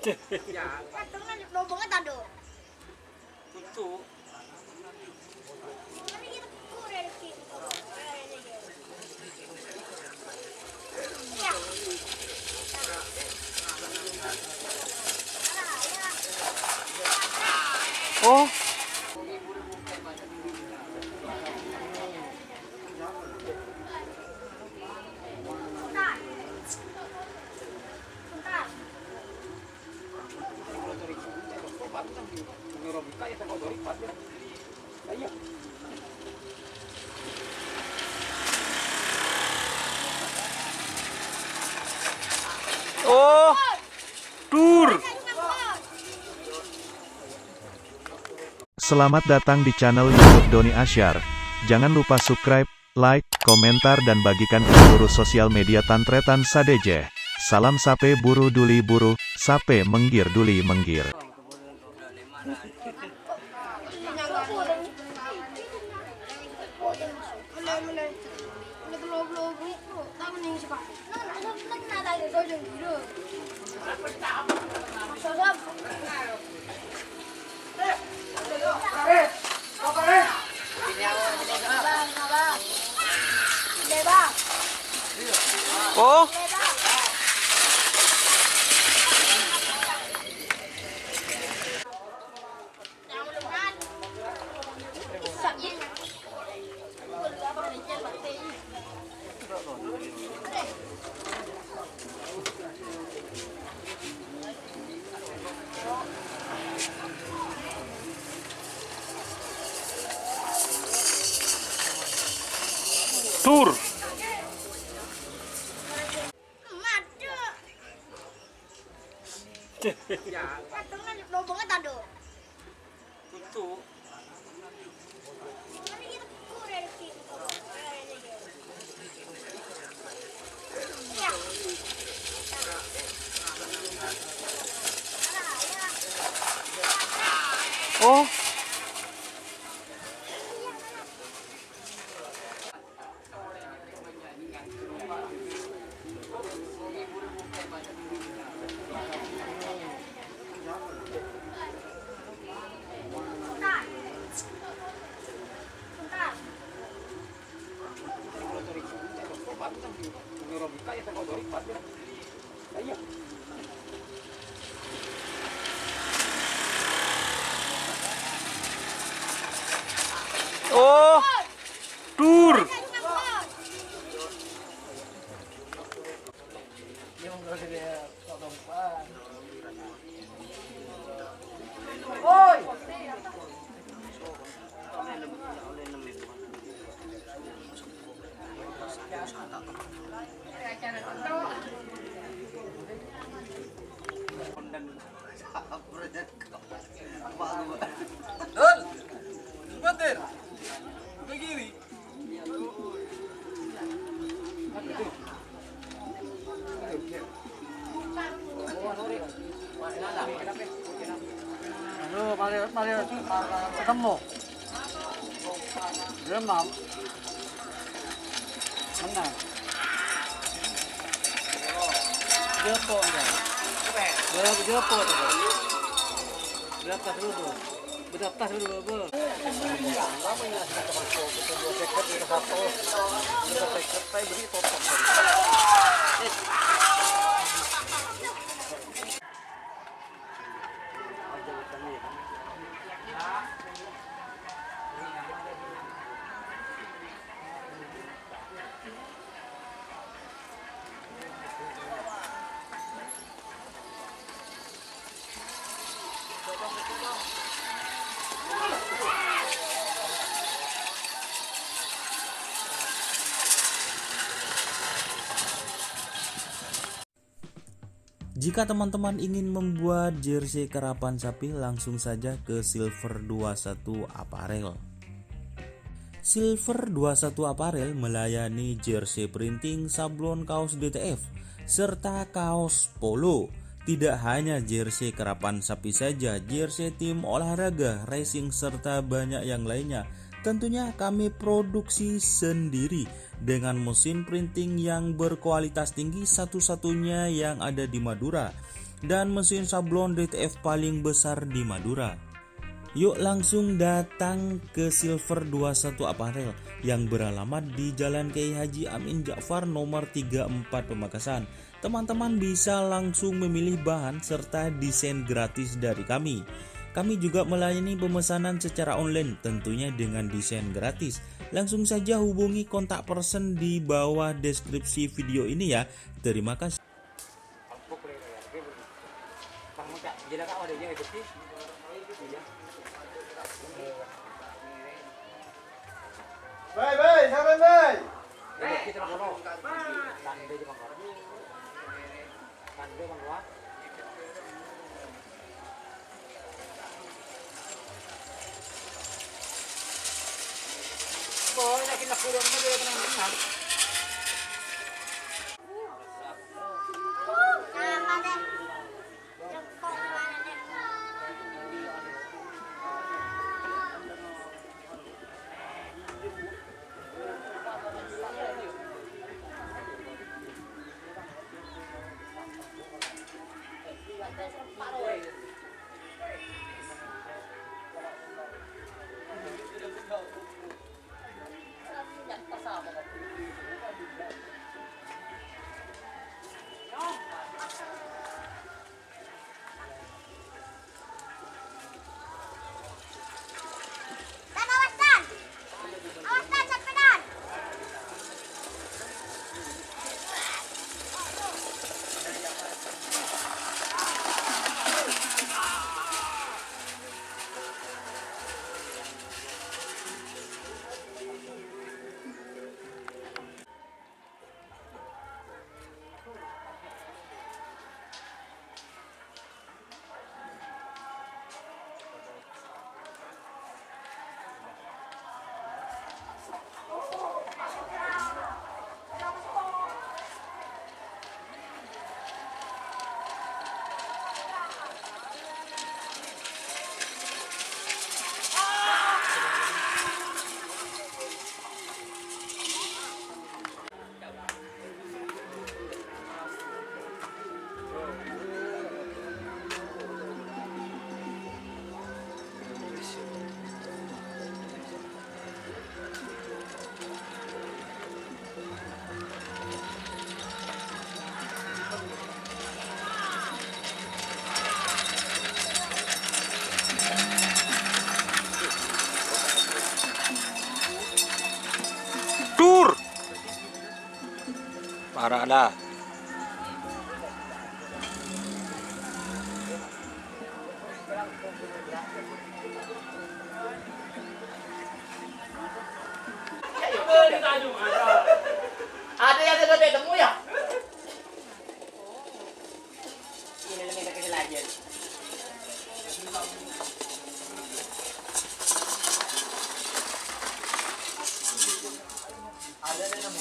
Ya, Katanya lubangnya tado. tutup. Ini kita kurang gitu. Ya. Oh, Bentar. Bentar. oh, tur. Selamat datang di channel YouTube Doni Asyar. Jangan lupa subscribe, like, komentar dan bagikan ke seluruh sosial media Tantretan Sadeje. Salam sape buru duli buru, sape menggir duli menggir. Oh, tur. Ya, Katanya lubangnya tado. tutup. Ini kita kurang gitu. Ya. Oh, Bentar. Bentar. oh, tur. Dul, sebentar. Ke kiri. mari ketemu demam menang Jopo enggak Jopo berapa dulu berapa dulu Jika teman-teman ingin membuat jersey karapan sapi, langsung saja ke Silver 21 Apparel. Silver 21 Apparel melayani jersey printing, sablon kaos DTF, serta kaos polo. Tidak hanya jersey karapan sapi saja, jersey tim olahraga, racing, serta banyak yang lainnya. Tentunya kami produksi sendiri dengan mesin printing yang berkualitas tinggi, satu-satunya yang ada di Madura. dan mesin sablon DTF paling besar di Madura. Yuk langsung datang ke Silver 21 Apparel yang beralamat di Jalan Kiai Haji Amin Ja'far nomor 34 Pamekasan. Teman-teman bisa langsung memilih bahan serta desain gratis dari kami. Kami juga melayani pemesanan secara online tentunya dengan desain gratis. Langsung saja hubungi kontak person di bawah deskripsi video ini ya. Terima kasih. Baik, sabar baik. Nah, mana? Jengkol mana nih? Dan awas Dan! Awas Dan sampai Dan! Dur. Parah dah. Ada yang gede temu ya? Ini lebih kecil lagi. Ada yang nemu.